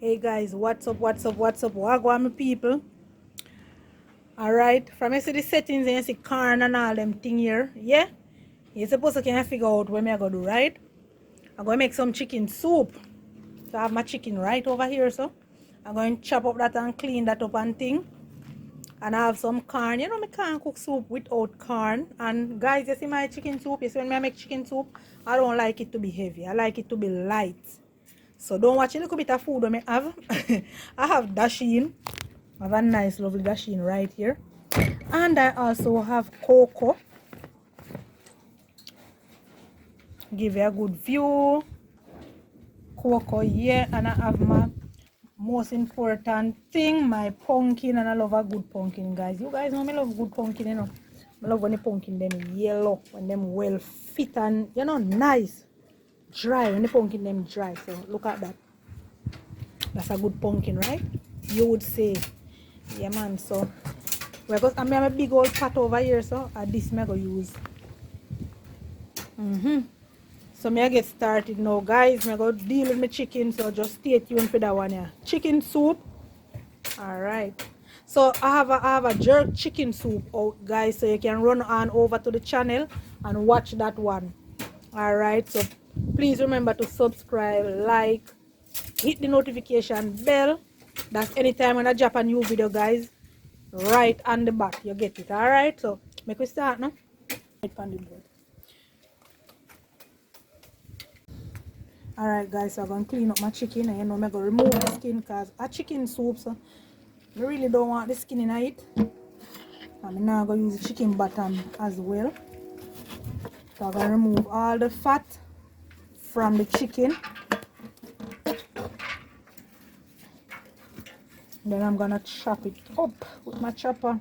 Hey guys, what's up, wagwan my people. Alright, from you see the settings and you see corn and all them thing here, yeah? You're supposed to kind of figure out what I'm gonna do, right? I'm gonna make some chicken soup. So I have my chicken right over here, so I'm going to chop up that and clean that up and thing. And I have some corn. You know, I can't cook soup without corn. And guys, you see my chicken soup? You see when I make chicken soup, I don't like it to be heavy. I like it to be light. So don't watch a little bit of food I have. I have dasheen. I have a nice lovely dasheen right here. And I also have cocoa. Give you a good view. Cocoa here. And I have my most important thing, my pumpkin. And I love a good pumpkin, guys. You guys know me love good pumpkin, you know. I love when the pumpkin them yellow. When them well fit and, you know, nice. Dry. When the pumpkin them dry. So look at that. That's a good pumpkin, right? You would say. Yeah, man. So because I have a big old pot over here, so this I'm going to use. So I get started now, guys. I'm going to deal with my chicken, so just stay tuned for that one here. Chicken soup. Alright. So I have a jerk chicken soup out, guys, so you can run on over to the channel and watch that one. Alright, so please remember to subscribe, like, hit the notification bell. That's anytime when I drop a new video, guys. Right on the back, you get it. Alright, so make we start now. Right on the board. Alright, guys, so I'm going to clean up my chicken. And you know, I'm going to remove the skin because a chicken soup, so I really don't want the skin in it. I'm now going to use the chicken bottom as well. So I'm going to remove all the fat from the chicken. Then I'm going to chop it up with my chopper.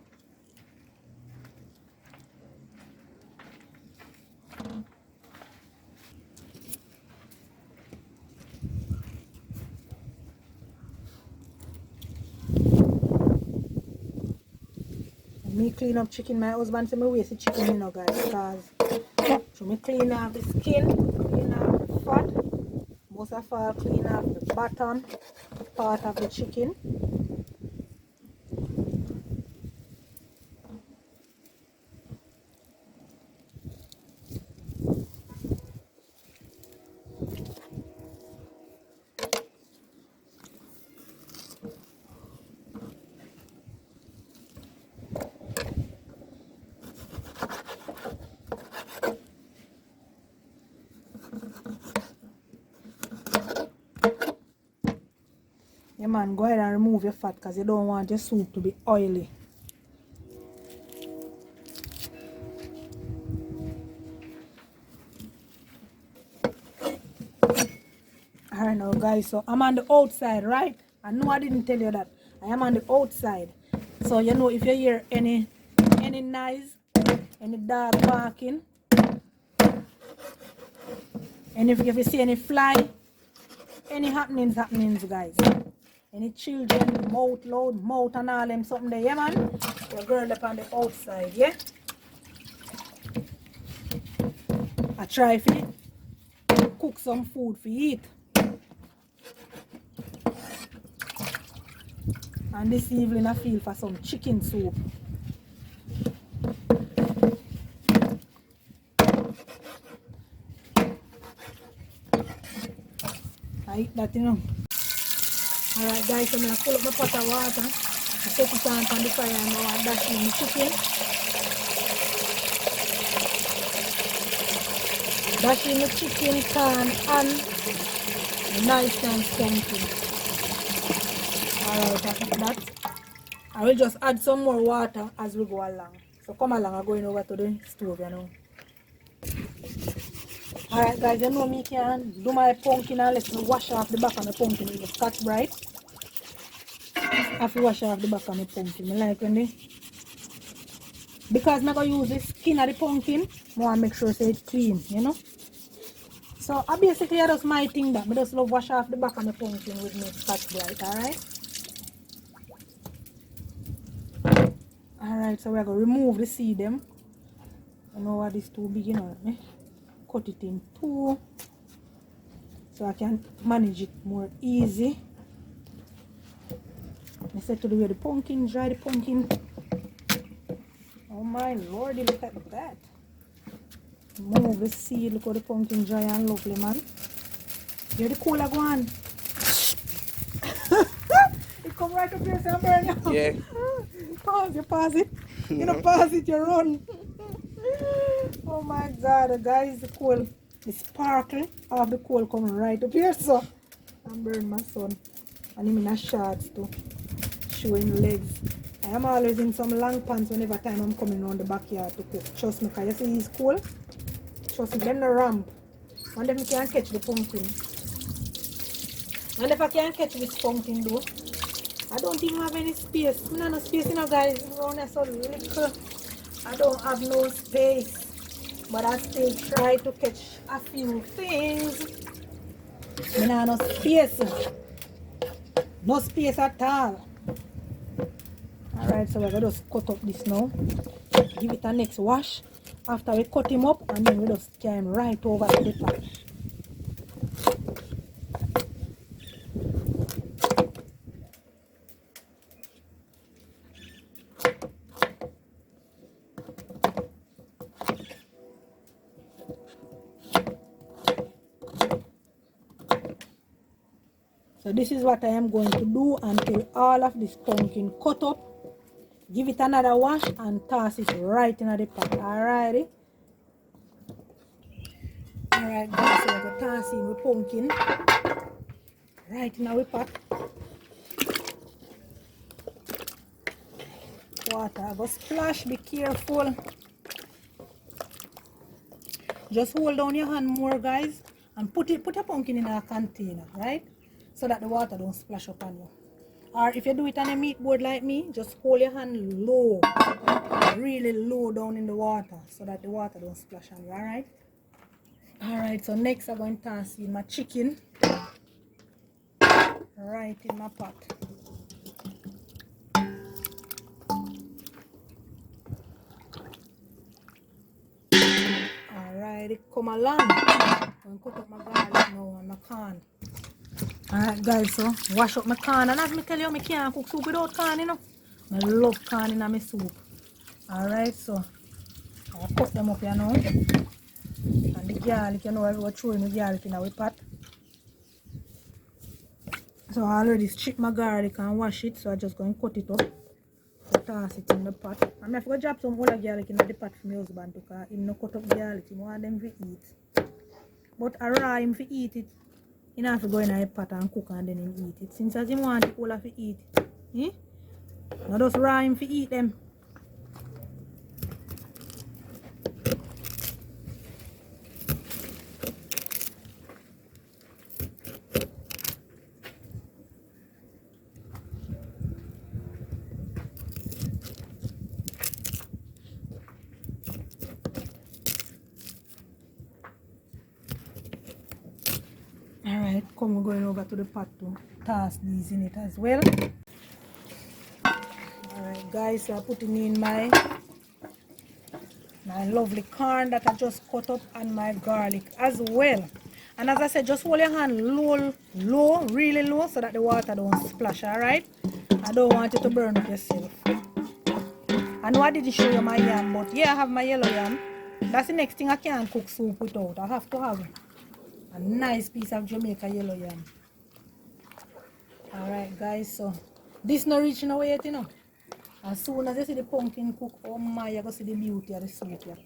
Me clean up chicken. My husband said me waste the chicken, you know, guys, because so me clean off the skin, clean off the fat, most of all clean off the bottom part of the chicken. Yeah, man, go ahead and remove your fat because you don't want your soup to be oily. Alright now, guys, so I'm on the outside, right? I know I didn't tell you that. I am on the outside. So you know, if you hear any noise, any dog barking, and if you see any fly, any happenings, guys. Any children, mouth loud, mouth and all them something there, yeah, man? Your girl up on the outside, yeah? I try to cook some food for eat. And this evening I feel for some chicken soup. I eat that, you know. Alright, guys, so I'm going to pull up my pot of water. I set it on the fire and now I dash in the chicken. Dash in the chicken, corn, and nice and something. Alright, after that, I will just add some more water as we go along. So come along, I'm going over to the stove, you know. Alright, guys, you know me can do my pumpkin and let me wash off the back of the pumpkin with the Scotch Brite. I have to wash off the back of my pumpkin. I like when they, because I'm going to use the skin of the pumpkin, I want to make sure it's clean, you know. So I basically just my thing that I just love wash off the back of my pumpkin with my Scotch Brite, alright? Alright, so we're going to remove the seed them. I know what is too big, you know. Cut it in two so I can manage it more easy. I said to the way the pumpkin dry, the pumpkin. Oh my lordy, look at that. Move the seed, look how the pumpkin dry and lovely, man. Here the cooler go on. It come right up here, so I'm burning you. Yeah. Pause it. You know, pause it, you run. Oh my god, guys, the coal, the sparkle of the coal coming right up here, so I'm burning my son. And him in a shorts too, showing legs. I am always in some long pants whenever time I'm coming around the backyard to cook. Trust me, because you see he's cool. Trust me, them no ramp. And then we can catch the pumpkin. And if I can't catch this pumpkin though, I don't even have any space. I don't have no space, you know, guys. Around here so little. I don't have no space. But I still try to catch a few things. I don't have no space. No space at all. Alright, so we're going to just cut up this now. Give it a next wash. After we cut him up, and then we just carry him right over to the top. So this is what I am going to do until all of this pumpkin cut up. Give it another wash and toss it right in the pot. Alrighty. Alright guys, so we're going to toss in the pumpkin right in our pot. Water go splash, be careful. Just hold down your hand more, guys, and put a pumpkin in a container, right? So that the water don't splash up on you. Or if you do it on a meat board like me, just hold your hand low, really low down in the water, so that the water don't splash on you, alright? Alright, so next I'm going to toss in my chicken right in my pot. Alright, come along. I'm going to cut up my garlic now and my corn. Alright guys, so wash up my corn, and as me tell you, I can't cook soup without corn, you know. I love corn in my soup. Alright, so I'll cut them up here now. And the garlic, you know, I was throwing the garlic in our pot. So I already strip my garlic and wash it, so I'm just going to cut it up. So toss it in the pot. I'm going to drop some other garlic in the pot for my husband because he no cut up garlic, he want them to eat. But I raw him to eat it. You have to go in a pot and cook and then eat it. Since as him want it, all have to eat it. Eh? Now just raw him to eat them. Alright, come we're going over to the pot to toss these in it as well. Alright guys, so I'm putting in my lovely corn that I just cut up and my garlic as well. And as I said, just hold your hand low, really low, so that the water don't splash, alright? I don't want you to burn up yourself. I know I didn't show you my yam, but yeah, I have my yellow yam. That's the next thing I can't cook soup without. I have to have a nice piece of Jamaican yellow yam. Alright guys, so this not reaching away yet, you know. As soon as you see the pumpkin cook, oh my, you're going to see the beauty of the soup here.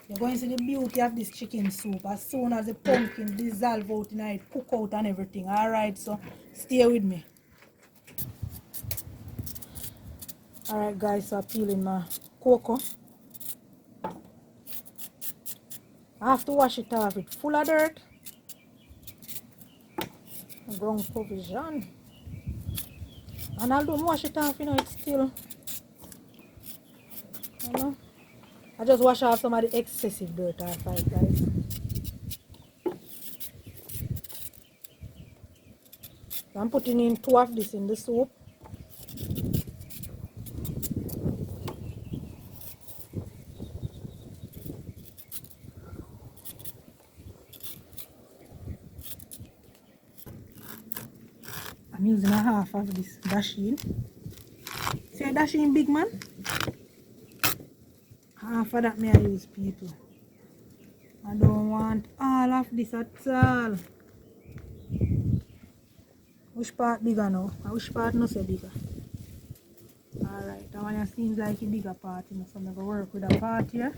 You're going to see the beauty of this chicken soup as soon as the pumpkin dissolve out in it, cook out and everything. Alright, so stay with me. Alright guys, so I'm peeling my cocoa. I have to wash it off. It's full of dirt. Ground provision. And although I wash it off, you know, it's still, you know. I just wash off some of the excessive dirt off it, guys. So I'm putting in 2 of this in the soup. I'm using a half of this dasheen. See a dasheen big man? Half of that may I use, people. I don't want all of this at all. Which part bigger now? And which part not so bigger? Alright, that one seems like a bigger part, you know, so I'm going to work with a part here.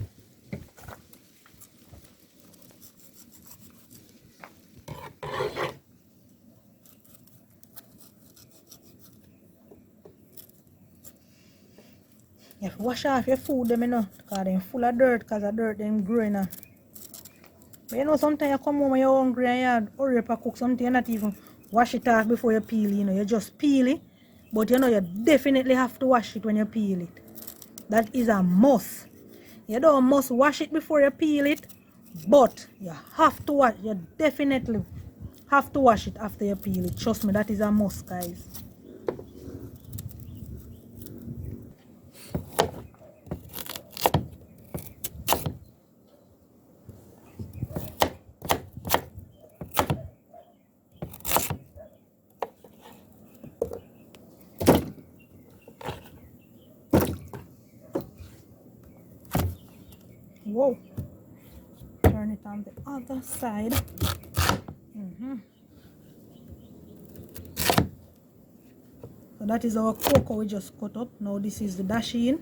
You have to wash off your food them, you know, because they're full of dirt, because the dirt them growing. But you know, sometimes you come home and you're hungry and you hurry up and cook something, you not even wash it off before you peel, you know, you just peel it. But you know, you definitely have to wash it when you peel it. That is a must. You don't must wash it before you peel it, but you have to wash, you definitely have to wash it after you peel it. Trust me, that is a must, guys. Whoa. Turn it on the other side. So that is our cocoa we just cut up. Now this is the dasheen.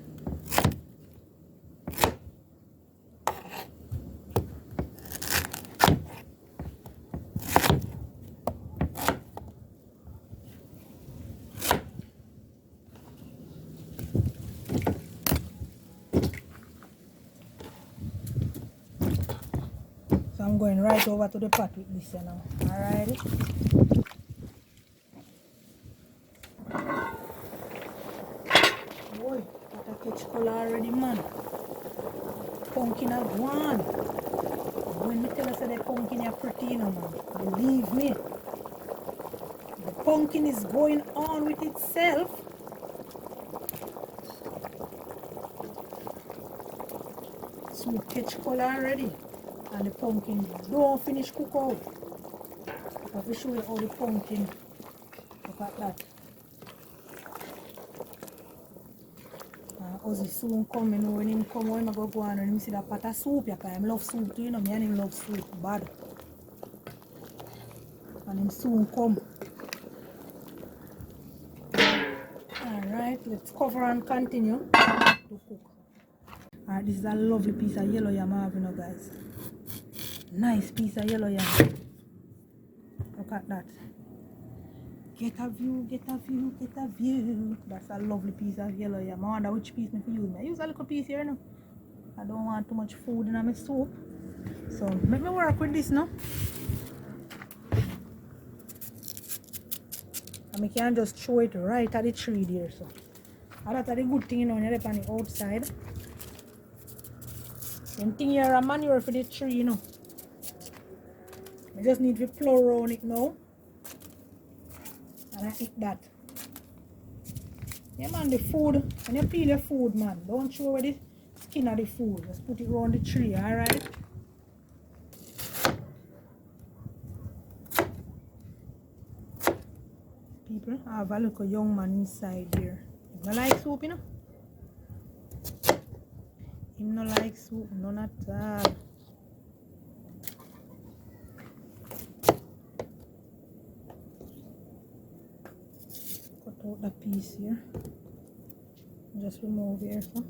So I'm going right over to the pot with this now. Alright. Boy, what a catch color already, man. Pumpkin have one. When me tell us that the pumpkin is pretty, you know, man. Believe me. The pumpkin is going on with itself. So catch color already. And the pumpkin don't finish cook out. I will show you how the pumpkin. Look at that. Ozzy soon come, you know, when him come, when I go on and him see that pot of soup, because I love soup too, you know, me and him love soup bad. And him soon come. Alright, let's cover and continue to cook. Alright, this is a lovely piece of yellow yam I have, you know, guys. Nice piece of yellow yam. Look at that. Get a view, get a view, get a view. That's a lovely piece of yellow yam. I wonder which piece I use. I use a little piece here now. I don't want too much food in my soup. So let me work with this now. And I can just throw it right at the tree there. So that's the good thing, you know, when you're on the outside. Then thing here a manure for the tree, you know. I just need to plow around it now. And I eat that. Yeah, man, the food, when you peel your food, man, don't throw away the skin of the food. Just put it around the tree, alright? People, I have a little young man inside here. He don't like soup, you know? He don't like soup, none at all. Out the piece here, just remove here. So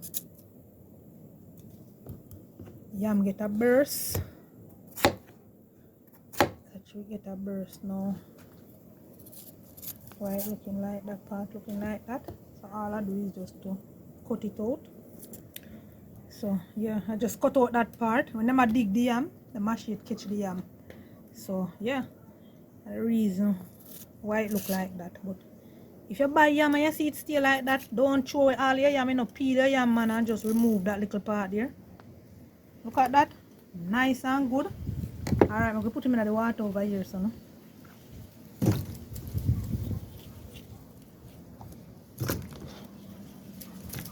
yam get a burst. That should get a burst now. Why it looking like that, part looking like that? So all I do is just to cut it out. So yeah, I just cut out that part. When I dig the yam, the mash it catch the yam. So yeah, the reason why it look like that. But if you buy yam and you see it still like that, don't throw away all your yam, you know, peel your yam, man, and just remove that little part there. Look at that. Nice and good. Alright, I'm going to put him in the water over here, so no?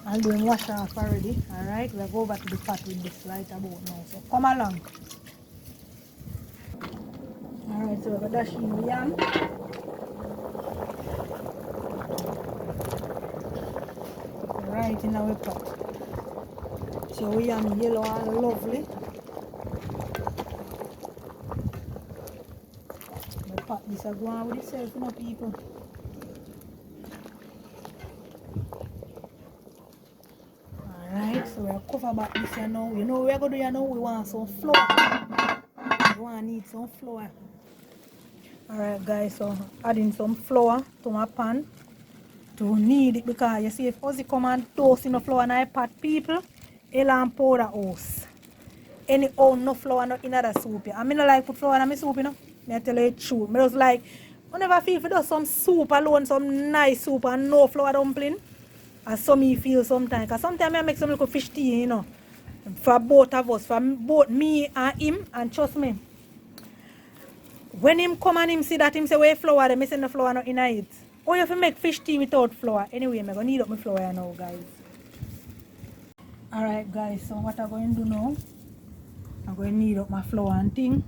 I'll do him wash off already. Alright, we'll go back to the pot with this right about now. So come along. Alright, so we're going to dash in the yam. it in our pot. So we have yellow and lovely. The pot this will go on with itself, you know, people. Alright, so we'll cover back this here now. You know we're gonna do here now, we want some flour. We want to need some flour. Alright guys, so adding some flour to my pan. To need it because you see if Ozzy come and toast in the flour in a pot, people, and powder house. Any old no flour not in other soup. I mean, I like put flour in my soup, you know. I tell you the truth. I just like, I never feel for some soup alone, some nice soup and no flour dumpling. As some me feel sometimes. Because sometimes I make some little fish tea, you know. For both of us, for both me and him. And trust me, when him come and him see that, him say, where flour, they send the flour not in it. Oh, you have to make fish tea without flour. Anyway, I'm going to need up my flour now, guys. Alright, guys, so what I'm going to do now, I'm going to need up my flour and thing.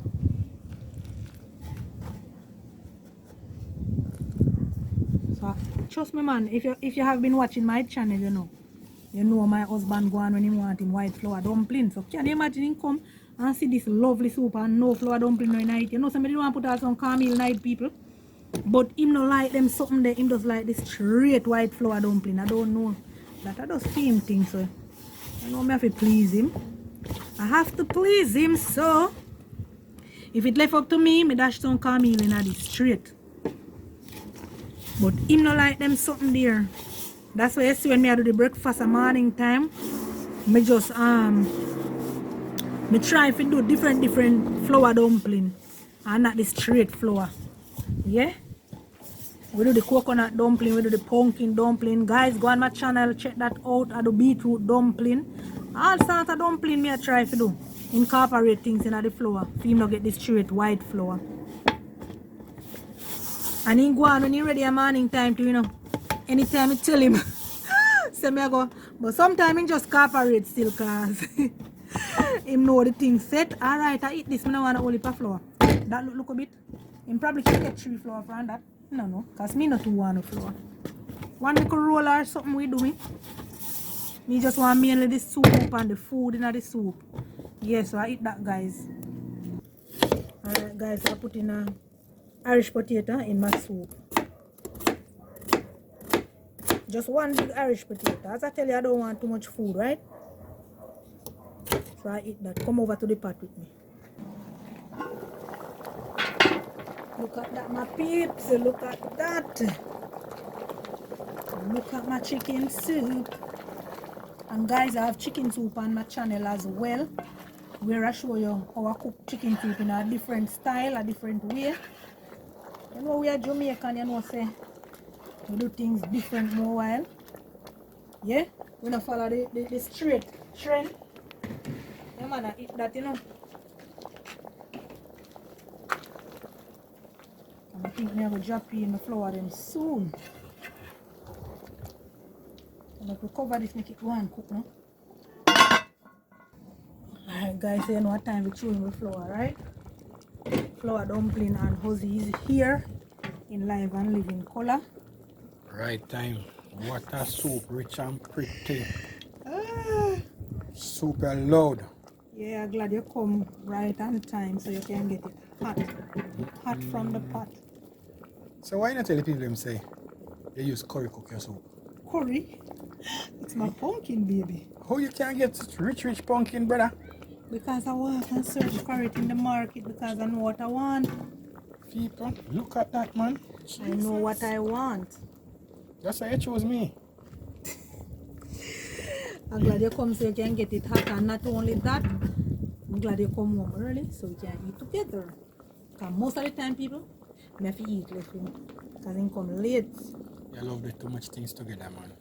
So, trust me, man, if you have been watching my channel, you know my husband go on when he want him white flour dumpling. So, can you imagine him come and see this lovely soup and no flour dumpling in it? You know, somebody want to put out some caramel night, people. But him no like them something there. Him just like this straight white flour dumpling. I don't know. That I just same thing, so I know me have to please him. I have to please him, so if it left up to me, me dash some caramel in this straight. But him no like them something there. That's why you see when me I do the breakfast at morning time, me just me try to do different flour dumpling and not the straight flour. Yeah, we do the coconut dumpling, we do the pumpkin dumpling. Guys, go on my channel, check that out. I do beetroot dumpling. All sorts of dumpling me I try to do. Incorporate things in the flour. For him not get this straight white flour. And he go on when he ready a morning time to, you know. Anytime I tell him, say me I go. But sometimes he just incorporate still cause him know the thing set. Alright, I eat this, I don't want to only for flour. That look a bit. Him probably can get 3 flour from that. No, because me not too want flour. One little roll or something we do me. Me just want mainly the soup and the food in the soup. Yeah, so I eat that, guys. Alright guys, I put in a Irish potato in my soup. Just one big Irish potato. As I tell you, I don't want too much food, right? So I eat that. Come over to the pot with me. Look at that, my peeps. Look at that. Look at my chicken soup. And guys, I have chicken soup on my channel as well, where I show you how I cook chicken soup in a different style, a different way. You know we are Jamaican, you know, say we do things different more while. Yeah? We don't follow the straight trend. Yeah man, I eat that, you know. I think we have a drop in the flour them soon. I'm going to cover this, make it go and cook now. Alright guys, so you know what time we throw in the flour, right? Flour dumpling and Huzzy is here in live and living color. Right time. What a soup, rich and pretty. Super loud. Yeah, I'm glad you come right on time so you can get it hot. Hot from the pot. So why not tell the people them say they use curry cook your soup? Curry? It's my pumpkin, baby. How you can get rich pumpkin, brother? Because I walk and search for it in the market because I know what I want. People, look at that, man. Jesus. I know what I want. That's why you chose me. I'm glad you come so you can get it hot, and not only that, I'm glad you come home early so we can eat together. Because most of the time, people, I have to eat left because they come late. You love the too much things together, man.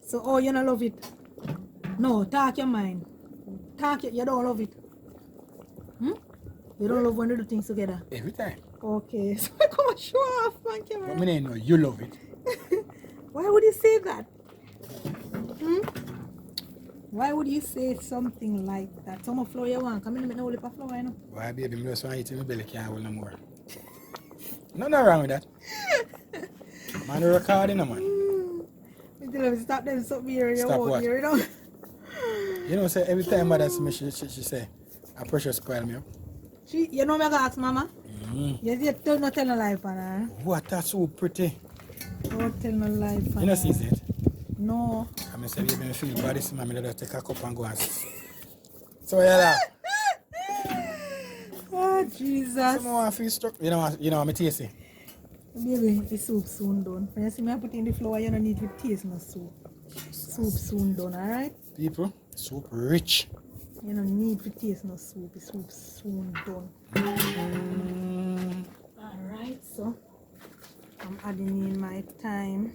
So, oh, you don't love it? No, talk your mind. Talk, you don't love it. You don't love when you do things together? Every time. Okay, so I come and show off on camera. But I know you love it. Why would you say that? Why would you say something like that? Some flour you want, come in and make no lip of flour, you know? Why, baby, I just want to eat in my belly, can't hold no more. Nothing wrong with that. Man, recording, man. tell them stop them something here. You Stop won't what? hear, you know? You know, say every time mother see me, she say, I pressure spoil me up. You know me gonna ask mama? You don't tell no lie for her. What, that's so pretty. Don't tell no lie for her. You know, see it? No. I say, you make me feel bad, this man, just take a cup and go and so yeah. Oh, Jesus. Someone feel struck. You know, I'm a tasty. Baby, the soup soon done. When you see me put in the flour, you don't need to taste no soup. Soup soon done, alright? People, soup rich. You don't need to taste no soup. The soup soon done. Alright, so I'm adding in my thyme.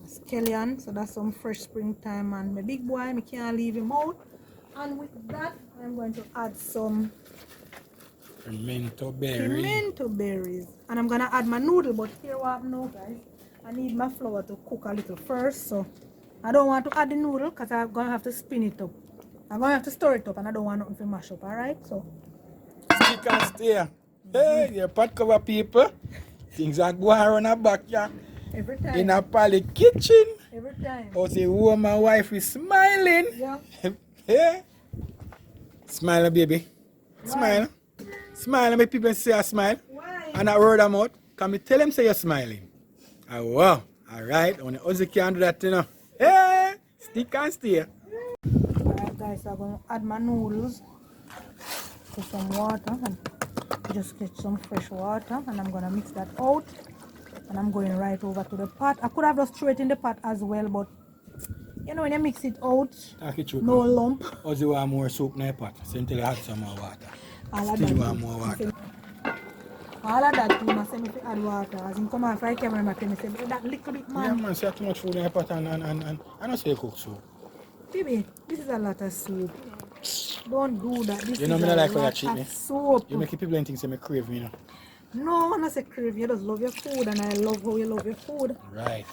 Scallion, so that's some fresh springtime, and my big boy, I can't leave him out. And with that, I'm going to add some pimento berries. And I'm gonna add my noodle, but here what now, guys, I need my flour to cook a little first, so I don't want to add the noodle because I'm gonna have to spin it up. I'm gonna have to stir it up, and I don't want nothing to mash up, alright? So stick and stay. Hey, your pot cover people. Things are going around the backyard. every time. In a pally kitchen. Every time. Oh, the woman wife is smiling. Yeah. Yeah. Smile, baby. Smile. Smile, make people say I smile. Why? And I word them out. Can me tell them say you're smiling? Oh, wow. Alright. Only Ozzy can do that, you know. Hey, stick and stay. Alright, guys, so I'm going to add my noodles to some water and just get some fresh water, and I'm going to mix that out, and I'm going right over to the pot. I could have just thrown it in the pot as well, but you know, when you mix it out, no lump. Ozzy want more soup in the pot, so until you add some more water. All of Still that. want more water. All of that, you must say me to add water. As in come on, fry camera, I tell me, say, that little bit, man. Yeah, man, say too much food in the pot and I don't say you cook soup. Baby, this is a lot of soup. Don't do that. This You know is me a not like how you lot treat of me. soup. You make people think say me crave me, you know. No, I'm not say crave. You just love your food, and I love how you love your food. Right.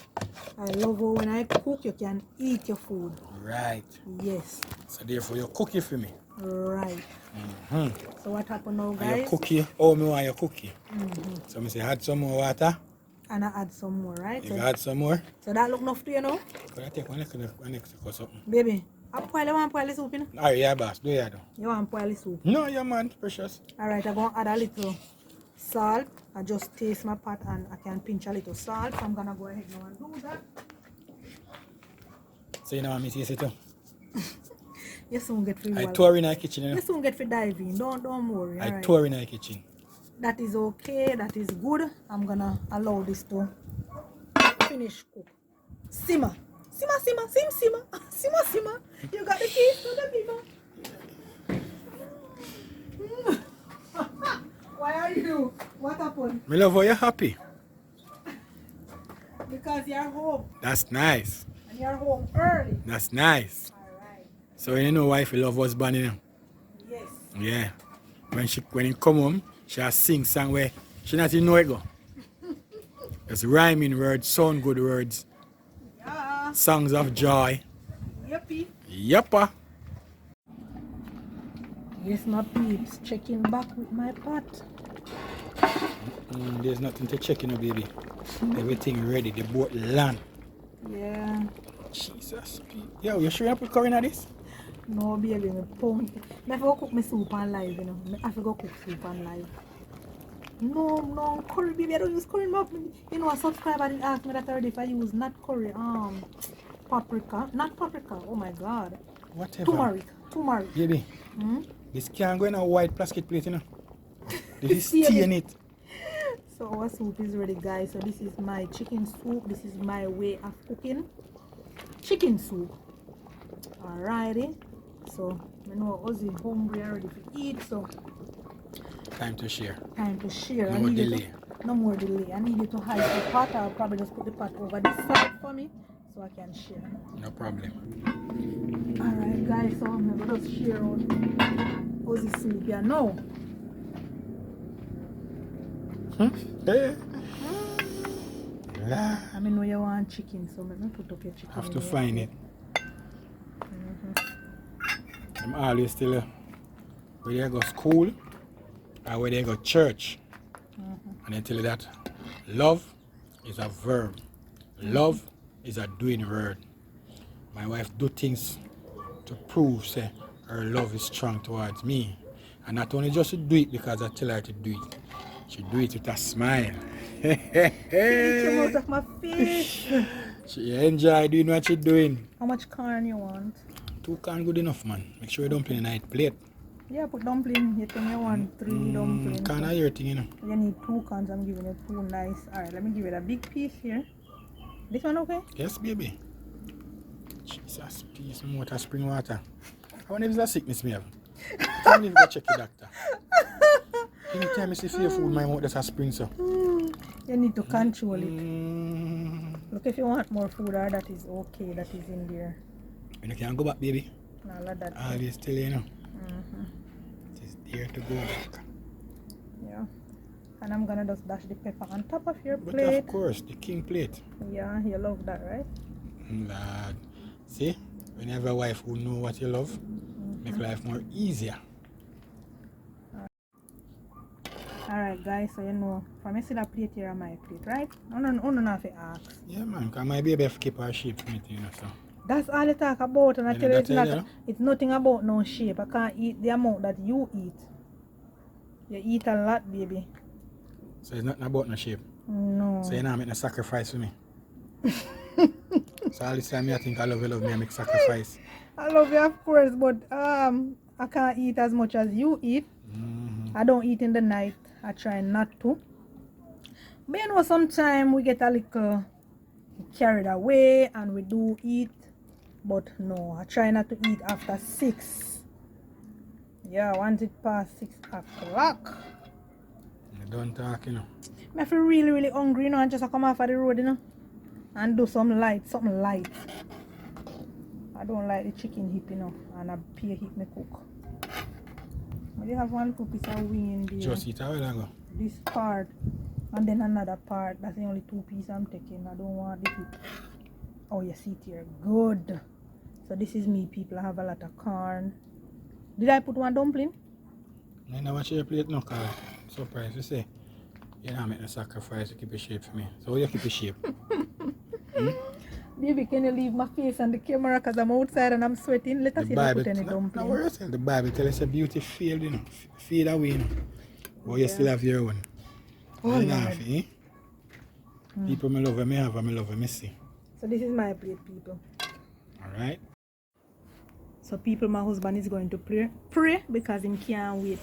I love how when I cook, you can eat your food. Right. Yes. So therefore you cook it for me. Right. So what happened now, And guys? you cook it, oh me want you cook it. So I say add some more water. And I add some more, right? You add some more. So that look enough to you now? Could I take one next or something? Baby, I want boil the soup, you know? Alright, yeah, boss. Do you do? You want boil the soup? No, yeah, man. Precious. Alright, I'm going to add a little salt. I just taste my pot and I can pinch a little salt. So I'm going to go ahead now and do that. So you know what I taste it too? You soon get free. I tour in the kitchen, you know? You soon get free diving. Don't worry. I Alright. tour in the kitchen. That is okay. That is good. I'm going to allow this to finish cook. Simmer. Simmer. Simmer. You got the keys to the beaver. Why are you? What happened? Me love how you're happy. Because you're home. That's nice. And you're home early. That's nice. Alright. So you know wife love husband, you know? Yes. Yeah. When he come home, she sing song where she not even know it go. It's rhyming words, sound good words, Yeah. songs of joy. Yuppie. Yeppa. Yes, my peeps. Checking back with my pot. There's nothing to check, you know, baby. Everything ready. The boat land. Yeah. Jesus. Yo, you sure you put curry in this? No, baby, me pump. I have to go cook my soup on live, you know. I have to go cook soup on live. No, curry, baby. I don't use curry. You know, a subscriber did ask me that already if I use not curry, paprika. Not paprika. Oh my God. Whatever. Turmeric. Baby, this can't go in a white plastic plate, you know. This is See tea in it. So our soup is ready, guys. So this is my chicken soup. This is my way of cooking chicken soup. Alrighty. So I know Ozzy hungry already to eat. So Time to share. No more delay. No more delay. I need you to hide the pot. I'll probably just put the pot over this side for me so I can share. No problem. Alright, guys. So I'm gonna just share on Ozzy soup here now. Hey. I know you want chicken, so I'm gonna put up your chicken. Have to find it. I'm always still where they go school or where they go church. And they tell you that love is a verb. Love is a doing word. My wife do things to prove say her love is strong towards me. And not only just to do it because I tell her to do it. She do it with a smile. It came out of my face. She enjoy doing what she doing. How much corn you want? 2 can good enough, man. Make sure you dumpling in a plate. Yeah, put dumpling. You think you want 3 dumplings. Can of your thing, you know. You need 2 cans. I'm giving you 2 nice. Alright, let me give it a big piece here. This one okay? Yes, baby. Jesus, peace, water, spring water. I wonder if it's a sickness me have. Tell me if you go check your doctor. Anytime I see your food, my mouth just a spring, so. You need to control it. Look, if you want more food, that is okay. That is in there. You can go back, baby. All of that. Always tell you, you know. It is there to go back. Yeah. And I'm gonna just dash the pepper on top of your But plate. of course, the king plate. Yeah, you love that, right? Lad. See, when you have a wife who know what you love, make life more easier. Alright guys, so you know, from you see that plate here on my plate, right? I don't know if you ask. Yeah, man, because my baby have to keep her shape for me, you know, so. That's all you talk about, and I You tell know you that tell you? it's nothing about no shape. I can't eat the amount that you eat. You eat a lot, baby. So it's nothing about no shape. No. So you're not making a sacrifice for me. So all this time I think I love me, I make sacrifice. I love you, of course, but I can't eat as much as you eat. I don't eat in the night. I try not to. But you know, sometimes we get a little carried away and we do eat. But no, I try not to eat after 6. Yeah, once it past 6 o'clock. You don't talk, you know. I feel really hungry, you know, and just come off of the road, you know, and do something light. I don't like the chicken hip, you know, and a pear hip me cook. But you have one little piece of wing in there. Just eat a while ago. This part, and then another part. That's the only 2 pieces I'm taking. I don't want the hip. Oh, you see it here. Good. So this is me, people. I have a lot of corn. Did I put one dumpling? I never watch your plate, no, cause surprise, you say. You're not making a sacrifice to keep your shape for me. So how you keep your shape? Baby, can you leave my face on the camera because I'm outside and I'm sweating? Let us see if I put any dumpling. No, the Bible tells us a beauty field, you know. Fade away, you know. But you still have your one. Oh, You know, Lord. eh? People me love, me have, me love, me see. So this is my plate, people. Alright? So people, my husband is going to pray because he can't wait.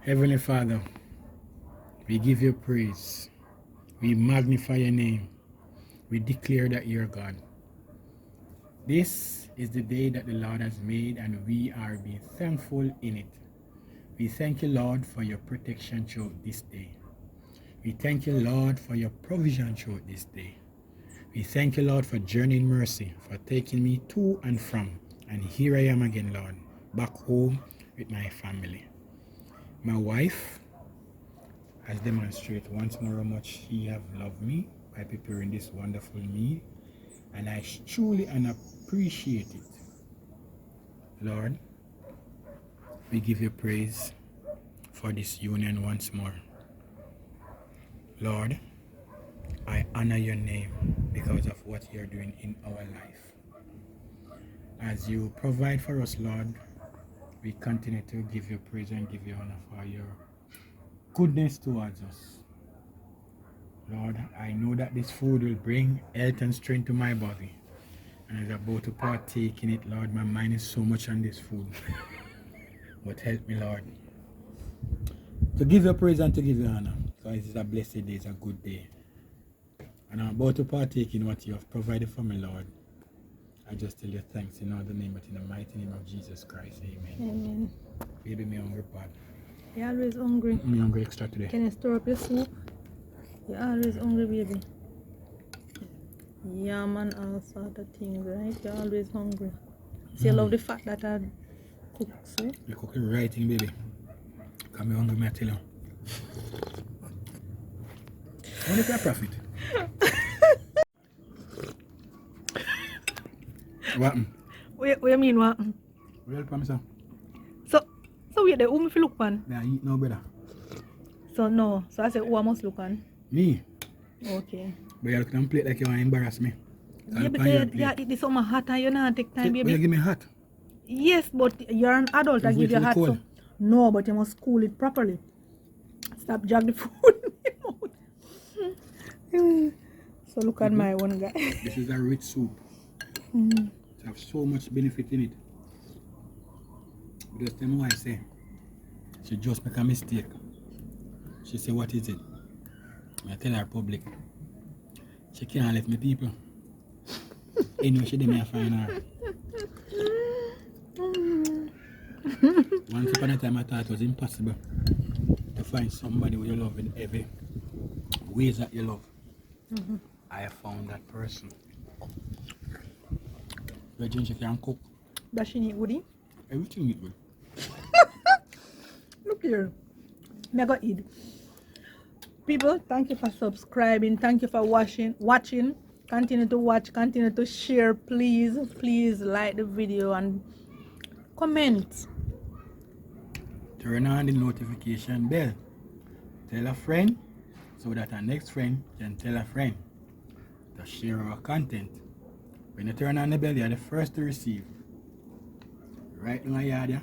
Heavenly Father, we give you praise. We magnify your name. We declare that you're God. This is the day that the Lord has made, and we are being thankful in it. We thank you, Lord, for your protection throughout this day. We thank you, Lord, for your provision throughout this day. We thank you, Lord, for journeying mercy, for taking me to and from. And here I am again, Lord, back home with my family. My wife has demonstrated once more how much she have loved me by preparing this wonderful meal, and I truly and appreciate it. Lord, we give you praise for this union once more. Lord, I honor your name because of what you're doing in our life. As you provide for us, Lord, we continue to give you praise and give you honor for your goodness towards us. Lord, I know that this food will bring health and strength to my body. And as I'm about to partake in it, Lord, my mind is so much on this food. But help me, Lord, to give you praise and to give you honor. Because it's a blessed day, it's a good day. And I'm about to partake in what you have provided for me, Lord. I just tell you thanks in all the name, but in the mighty name of Jesus Christ. Amen. Amen. Baby, me hungry, part. You're always hungry. Me hungry extra today. Can you stir up your soup? You're always hungry, baby. Yam and all sort of things, right? You're always hungry. So you love the fact that I cook, so? You're cooking right thing, baby. Because me hungry, me I tell you. How do you profit? What? What you mean, what? Real promise, sir. So wait there, who me look on? I eat no, brother. So no, so I say who I must look on? Me? Okay. But you look at them plate like you want to embarrass me. Yeah, because yeah, it is so hot and you not take time, Will you baby. give me hot? Yes, but you're an adult. I Just give wait you till it hot. So cold. no, but you must cool it properly. Stop jug the food in my mouth. So look at my one guy. This is a rich soup. Mm. It has so much benefit in it. Just tell me what I say. She just make a mistake. She say, what is it? I tell her public. She can't let me people. Anyway, she did me a find her. Once upon a time I thought it was impossible to find somebody who you love in every ways that you love. I found that person. Virgin, she can cook. Does she need woody? Everything it will. Look here. Me go eat. People, thank you for subscribing. Thank you for watching. Continue to watch. Continue to share. Please like the video and comment. Turn on the notification bell. Tell a friend so that our next friend can tell a friend to share our content. When you turn on the bell, you're the first to receive. Right in my yard, yeah?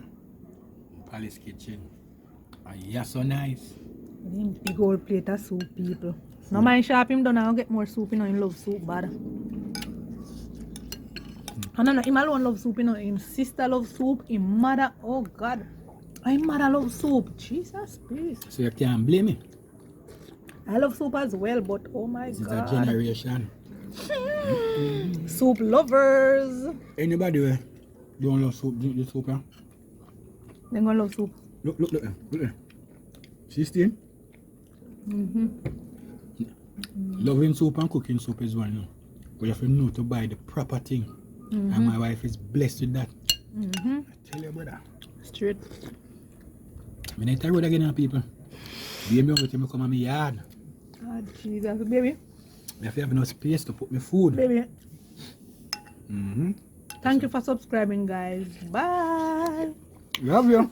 Palace Kitchen. And yeah, so nice. Big old plate of soup, people. No mind shop him done, I'll get more soup, you know, him love soup bad. And no, him alone love soup, you know, him sister love soup, him mother, oh God. Him mother love soup, Jesus Christ. So you can't blame me. I love soup as well, but oh my This is a God. generation. Soup lovers. Anybody who don't love soup, drink the soup, yeah? They gonna love soup. Look there. 16? Loving soup and cooking soup is one, you know. But you have to know to buy the proper thing. And my wife is blessed with that. I tell you, brother. Straight. When I tell you again, people, baby, me come to my yard. Ah, Jesus, baby. I have to have enough space to put my food. Baby. Thank you for subscribing, guys. Bye. Love you.